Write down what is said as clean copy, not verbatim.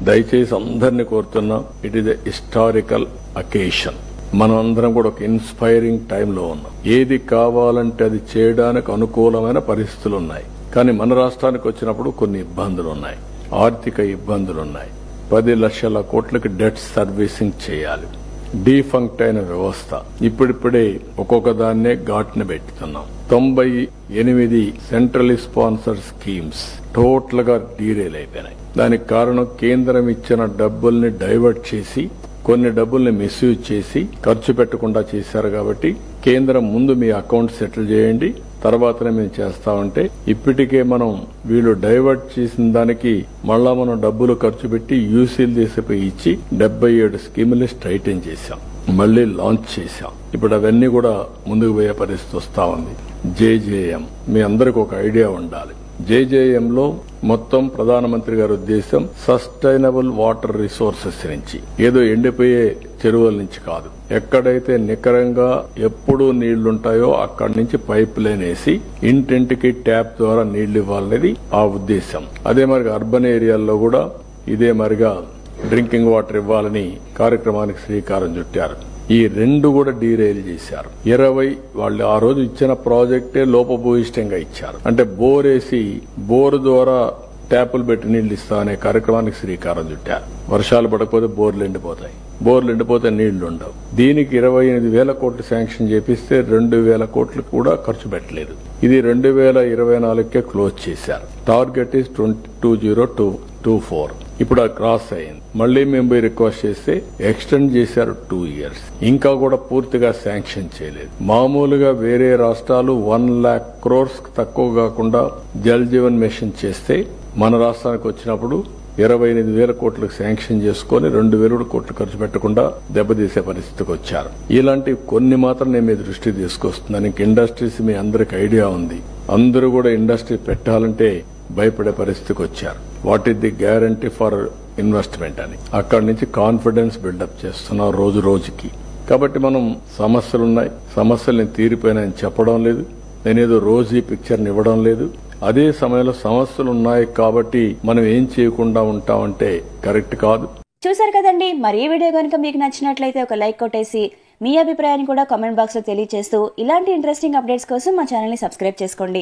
దయచేసి అందరినీ కోరుతున్నా, it is a historical occasion. మనం అందరం కూడా ఒక ఇన్స్పైరింగ్ టైంలో ఉన్నాం. ఏది కావాలంటే అది చేయడానికి అనుకూలమైన పరిస్థితులు ఉన్నాయి. కానీ మన రాష్ట్రానికి వచ్చినప్పుడు కొన్ని ఇబ్బందులు ఉన్నాయి, ఆర్థిక ఇబ్బందులున్నాయి. 10 లక్షల కోట్లకి డెట్ సర్వీసింగ్ చేయాలి. డీఫంక్ట్ అయిన వ్యవస్థ ఇప్పుడిప్పుడే ఒక్కొక్క దాన్నే ఘాట్ని పెట్టుతున్నాం. 98 సెంట్రల్ స్పాన్సర్ స్కీమ్స్ టోటల్ గా డీరేల్ అయిపోయినాయి. దానికి కారణం కేంద్రం ఇచ్చిన డబ్బుల్ని డైవర్ట్ చేసి, కొన్ని డబ్బుల్ని మిస్యూజ్ చేసి ఖర్చు పెట్టకుండా చేశారు. కాబట్టి కేంద్రం ముందు మీ అకౌంట్ సెటిల్ చేయండి, తర్వాతనే మేము చేస్తామంటే, ఇప్పటికే మనం వీళ్ళు డైవర్ట్ చేసిన దానికి మళ్ళా మనం డబ్బులు ఖర్చు పెట్టి యూసీలు తీసిపోయి ఇచ్చి 77 స్కీముల్ని స్ట్రైటన్ చేశాం, మళ్లీ లాంచ్ చేశాం. ఇప్పుడు అవన్నీ కూడా ముందుకు పోయే పరిస్థితి వస్తా ఉంది. జేజేఎం మీ అందరికి ఒక ఐడియా ఉండాలి. జేజేఎం లో మొత్తం ప్రధానమంత్రి గారి ఉద్దేశం సస్టైనబుల్ వాటర్ రిసోర్సెస్ నుంచి, ఏదో ఎండిపోయే చెరువుల నుంచి కాదు. ఎక్కడైతే నికరంగా ఎప్పుడూ నీళ్లుంటాయో అక్కడి నుంచి పైప్ లైన్ వేసి ఇంటింటికి ట్యాప్ ద్వారా నీళ్లు ఇవ్వాలనేది ఆ ఉద్దేశం. అదే మరి అర్బన్ ఏరియాల్లో కూడా ఇదే మరిగా డ్రింకింగ్ వాటర్ ఇవ్వాలని కార్యక్రమానికి శ్రీకారం చుట్టారు. ఈ 2 కూడా డీరైల్ చేశారు. 20 వాళ్ళు ఆ రోజు ఇచ్చిన ప్రాజెక్టే లోపభూయిష్టంగా ఇచ్చారు. అంటే బోర్ వేసి బోరు ద్వారా ట్యాపులు పెట్టి నీళ్లు ఇస్తా అనే కార్యక్రమానికి శ్రీకారం చుట్టారు. వర్షాలు పడకపోతే బోర్లు ఎండిపోతాయి, బోర్లు ఎండిపోతే నీళ్లు ఉండవు. దీనికి 28,000 కోట్లు శాంక్షన్ చేపిస్తే 2,000 కోట్లు కూడా ఖర్చు పెట్టలేదు. ఇది 2024కే క్లోజ్ చేశారు. Target is 2024. ఇప్పుడు అది క్రాస్ అయింది. మళ్లీ మేము పోయి రిక్వెస్ట్ చేస్తే ఎక్స్టెండ్ చేశారు 2 years. ఇంకా కూడా పూర్తిగా శాంక్షన్ చేయలేదు. మామూలుగా వేరే రాష్ట్రాలు 1 lakh crores తక్కువ కాకుండా జల్ జీవన్ మిషన్ చేస్తే, మన రాష్ట్రానికి వచ్చినప్పుడు 28,000 కోట్లకు శాంక్షన్ చేసుకుని 2,000 కోట్లు ఖర్చు పెట్టకుండా దెబ్బతీసే పరిస్థితికి వచ్చారు. ఇలాంటి కొన్ని మాత్రం నేను మీ దృష్టికి తీసుకొస్తున్నాను. ఇంక ఇండస్ట్రీస్ మీ అందరికి ఐడియా ఉంది. అందరూ కూడా ఇండస్ట్రీ పెట్టాలంటే భయపడే పరిస్థితికి వచ్చారు. What is the guarantee for investment అని అక్కడి నుంచి కాన్ఫిడెన్స్ బిల్డప్ చేస్తున్నాం రోజు రోజుకి. కాబట్టి మనం సమస్యలున్నాయి, సమస్యల్ని తీరిపోయినాయని చెప్పడం లేదు, నేనేదో రోజు ఈ పిక్చర్ని ఇవ్వడం లేదు. అదే సమయంలో సమస్యలు ఉన్నాయి కాబట్టి మనం ఏం చేయకుండా ఉంటామంటే కరెక్ట్ కాదు. చూసారు కదండి, మరి ఈ వీడియో కనుక మీకు నచ్చినట్లయితే ఒక లైక్ కొట్టేసి మీ అభిప్రాయాన్ని కూడా కామెంట్ బాక్స్ లో తెలియజేస్తూ ఇలాంటి ఇంట్రెస్టింగ్ అప్డేట్స్ కోసం మా ఛానల్ ని సబ్స్క్రైబ్ చేసుకోండి.